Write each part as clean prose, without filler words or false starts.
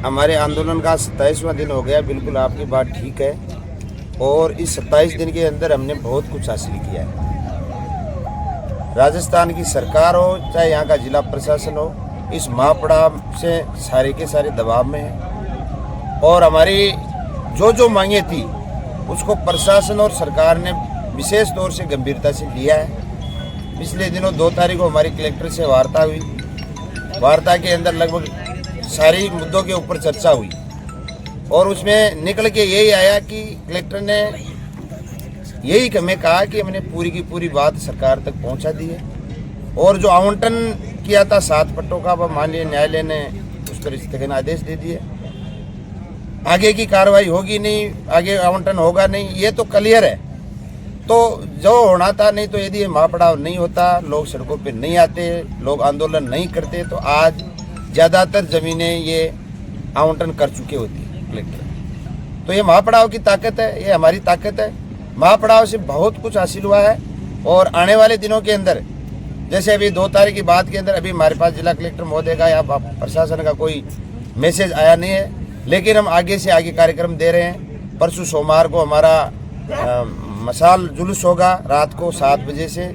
हमारे आंदोलन का 27वां दिन हो गया। बिल्कुल आपकी बात ठीक है। और इस 27 दिन के अंदर हमने बहुत कुछ हासिल किया है। राजस्थान की सरकार हो चाहे यहाँ का जिला प्रशासन हो, इस महापड़ाव से सारे के सारे दबाव में है। और हमारी जो मांगे थी उसको प्रशासन और सरकार ने विशेष तौर से गंभीरता से लिया है। पिछले दिनों 2 तारीख को हमारी कलेक्टर से वार्ता हुई। वार्ता के अंदर लगभग सारी मुद्दों के ऊपर चर्चा हुई और उसमें निकल के यही आया कि कलेक्टर ने यही हमें कहा कि हमने पूरी की पूरी बात सरकार तक पहुंचा दी है। और जो आवंटन किया था 7 पट्टों का, वह माननीय न्यायालय ने उस पर स्थगन आदेश दे दिए। आगे की कार्रवाई होगी नहीं, आगे आवंटन होगा नहीं, ये तो क्लियर है। तो जो होना था, नहीं तो यदि महापड़ाव नहीं होता, लोग सड़कों पे नहीं आते, लोग आंदोलन नहीं करते, तो आज ज़्यादातर ज़मीनें ये आवंटन कर चुके होती कलेक्टर। तो ये महापड़ाव की ताकत है, ये हमारी ताकत है। महापड़ाव से बहुत कुछ हासिल हुआ है। और आने वाले दिनों के अंदर, जैसे अभी 2 तारीख की बात के अंदर अभी हमारे पास जिला कलेक्टर महोदय का या प्रशासन का कोई मैसेज आया नहीं है, लेकिन हम आगे से आगे कार्यक्रम दे रहे हैं। परसों सोमवार को हमारा मशाल जुलूस होगा रात को 7 बजे से,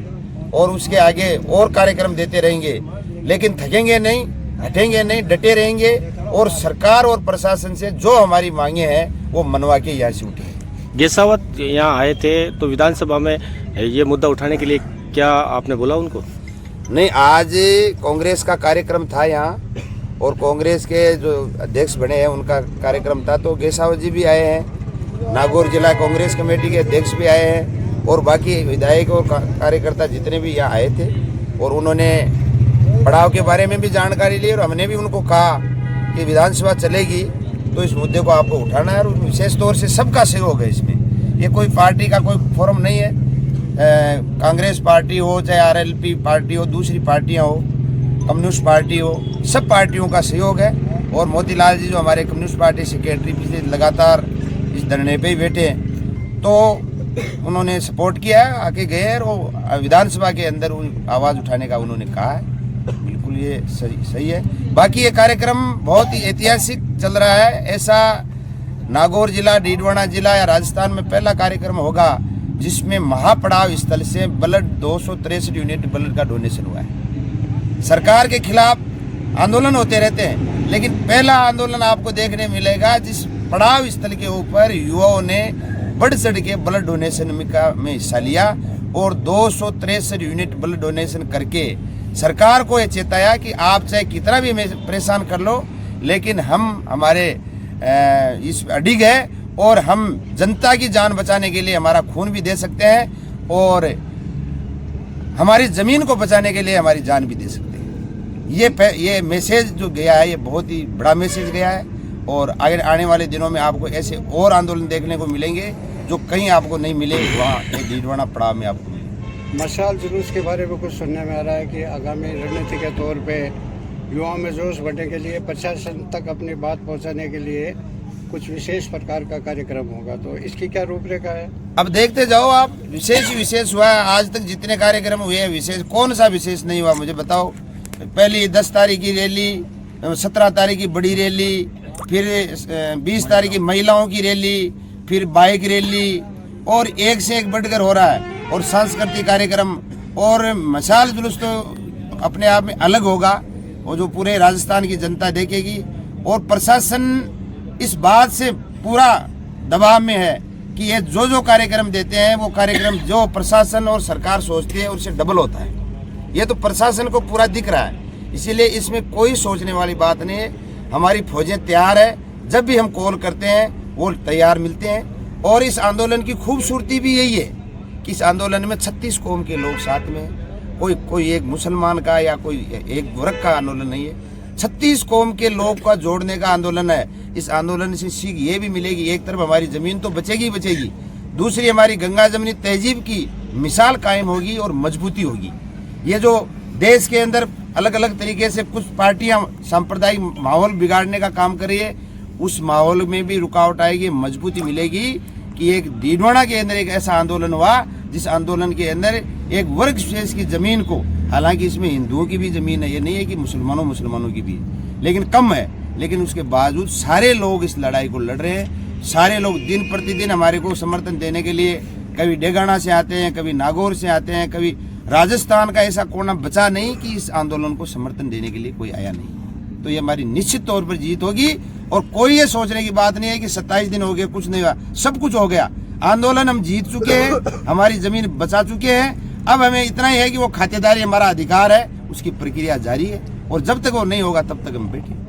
और उसके आगे और कार्यक्रम देते रहेंगे। लेकिन थकेंगे नहीं, हटेंगे नहीं, डटे रहेंगे और सरकार और प्रशासन से जो हमारी मांगे हैं वो मनवा के यहाँ से उठेंगे। गेसावत यहाँ आए थे तो विधानसभा में ये मुद्दा उठाने के लिए क्या आपने बोला उनको? नहीं, आज कांग्रेस का कार्यक्रम था यहाँ और कांग्रेस के जो अध्यक्ष बने हैं उनका कार्यक्रम था, तो गेसावत जी भी आए हैं, नागौर जिला कांग्रेस कमेटी के अध्यक्ष भी आए हैं और बाकी विधायक और कार्यकर्ता जितने भी यहाँ आए थे। और उन्होंने पड़ाव के बारे में भी जानकारी ली और हमने भी उनको कहा कि विधानसभा चलेगी तो इस मुद्दे को आपको उठाना है। और विशेष तौर से सबका सहयोग है इसमें। ये कोई पार्टी का कोई फोरम नहीं है। कांग्रेस पार्टी हो चाहे आरएलपी पार्टी हो, दूसरी पार्टियां हो, कम्युनिस्ट पार्टी हो, सब पार्टियों का सहयोग है। और मोतीलाल जी जो हमारे कम्युनिस्ट पार्टी सेक्रेटरी पिछले लगातार इस धरने पे ही बैठे हैं, तो उन्होंने सपोर्ट किया है, आके गए और विधानसभा के अंदर आवाज़ उठाने का उन्होंने कहा है। बिल्कुल ये सही है। बाकी ये कार्यक्रम बहुत ही ऐतिहासिक चल रहा है। ऐसा नागौर जिला, डीडवाना जिला या राजस्थान में पहला कार्यक्रम होगा जिसमें महापड़ाव स्थल से ब्लड 263 यूनिट ब्लड का डोनेशन हुआ है। सरकार के खिलाफ आंदोलन होते रहते हैं, लेकिन पहला आंदोलन आपको देखने मिलेगा जिस पड़ाव स्थल के ऊपर युवाओं ने बढ़ चढ़ के ब्लड डोनेशन में हिस्सा लिया और 263 यूनिट ब्लड डोनेशन करके सरकार को ये चेताया कि आप चाहे कितना भी परेशान कर लो, लेकिन हम हमारे इस अडिग है और हम जनता की जान बचाने के लिए हमारा खून भी दे सकते हैं और हमारी ज़मीन को बचाने के लिए हमारी जान भी दे सकते हैं। ये मैसेज जो गया है, ये बहुत ही बड़ा मैसेज गया है। और आगे आने वाले दिनों में आपको ऐसे और आंदोलन देखने को मिलेंगे जो कहीं आपको नहीं मिले, वहाँ डीडवाना पड़ाव में आपको मिले। मशाल जुलूस के बारे में कुछ सुनने में आ रहा है कि आगामी रणनीति के तौर पे युवाओं में जोश बढ़ने के लिए, प्रशासन तक अपनी बात पहुंचाने के लिए कुछ विशेष प्रकार का कार्यक्रम होगा, तो इसकी क्या रूपरेखा है? अब देखते जाओ आप। विशेष ही विशेष हुआ है। आज तक जितने कार्यक्रम हुए हैं विशेष, कौन सा विशेष नहीं हुआ मुझे बताओ। पहली 10 तारीख की रैली, 17 तारीख की बड़ी रैली, फिर 20 तारीख की महिलाओं की रैली, फिर बाइक रैली, और एक से एक बढ़कर हो रहा है। और सांस्कृतिक कार्यक्रम और मशाल जुलूस तो अपने आप में अलग होगा, और जो पूरे राजस्थान की जनता देखेगी। और प्रशासन इस बात से पूरा दबाव में है कि ये जो कार्यक्रम देते हैं वो कार्यक्रम जो प्रशासन और सरकार सोचती है उससे डबल होता है। ये तो प्रशासन को पूरा दिख रहा है, इसीलिए इसमें कोई सोचने वाली बात नहीं है। हमारी फौजें तैयार है, जब भी हम कॉल करते हैं वो तैयार मिलते हैं। और इस आंदोलन की खूबसूरती भी यही है कि इस आंदोलन में 36 कौम के लोग साथ में, कोई एक मुसलमान का या कोई एक वर्ग का आंदोलन नहीं है, 36 कौम के लोग का जोड़ने का आंदोलन है। इस आंदोलन से सीख ये भी मिलेगी, एक तरफ हमारी जमीन तो बचेगी बचेगी, दूसरी हमारी गंगा जमनी तहजीब की मिसाल कायम होगी और मजबूती होगी। ये जो देश के अंदर अलग अलग तरीके से कुछ पार्टियां सांप्रदायिक माहौल बिगाड़ने का काम कर रही है, उस माहौल में भी रुकावट आएगी, मजबूती मिलेगी कि एक डीडवाना के अंदर एक ऐसा आंदोलन हुआ जिस आंदोलन के अंदर एक वर्ग विशेष की जमीन को, हालांकि इसमें हिंदुओं की भी जमीन है, ये नहीं है कि मुसलमानों की भी, लेकिन कम है, लेकिन उसके बावजूद सारे लोग इस लड़ाई को लड़ रहे हैं। सारे लोग दिन प्रतिदिन हमारे को समर्थन देने के लिए कभी डेगाना से आते हैं, कभी नागौर से आते हैं, कभी राजस्थान का ऐसा कोना बचा नहीं कि इस आंदोलन को समर्थन देने के लिए कोई आया नहीं। तो ये हमारी निश्चित तौर पर जीत होगी। और कोई ये सोचने की बात नहीं है कि 27 दिन हो गए कुछ नहीं हुआ, सब कुछ हो गया। आंदोलन हम जीत चुके हैं, हमारी जमीन बचा चुके हैं। अब हमें इतना ही है कि वो खातेदारी हमारा अधिकार है, उसकी प्रक्रिया जारी है और जब तक वो नहीं होगा तब तक हम बैठे।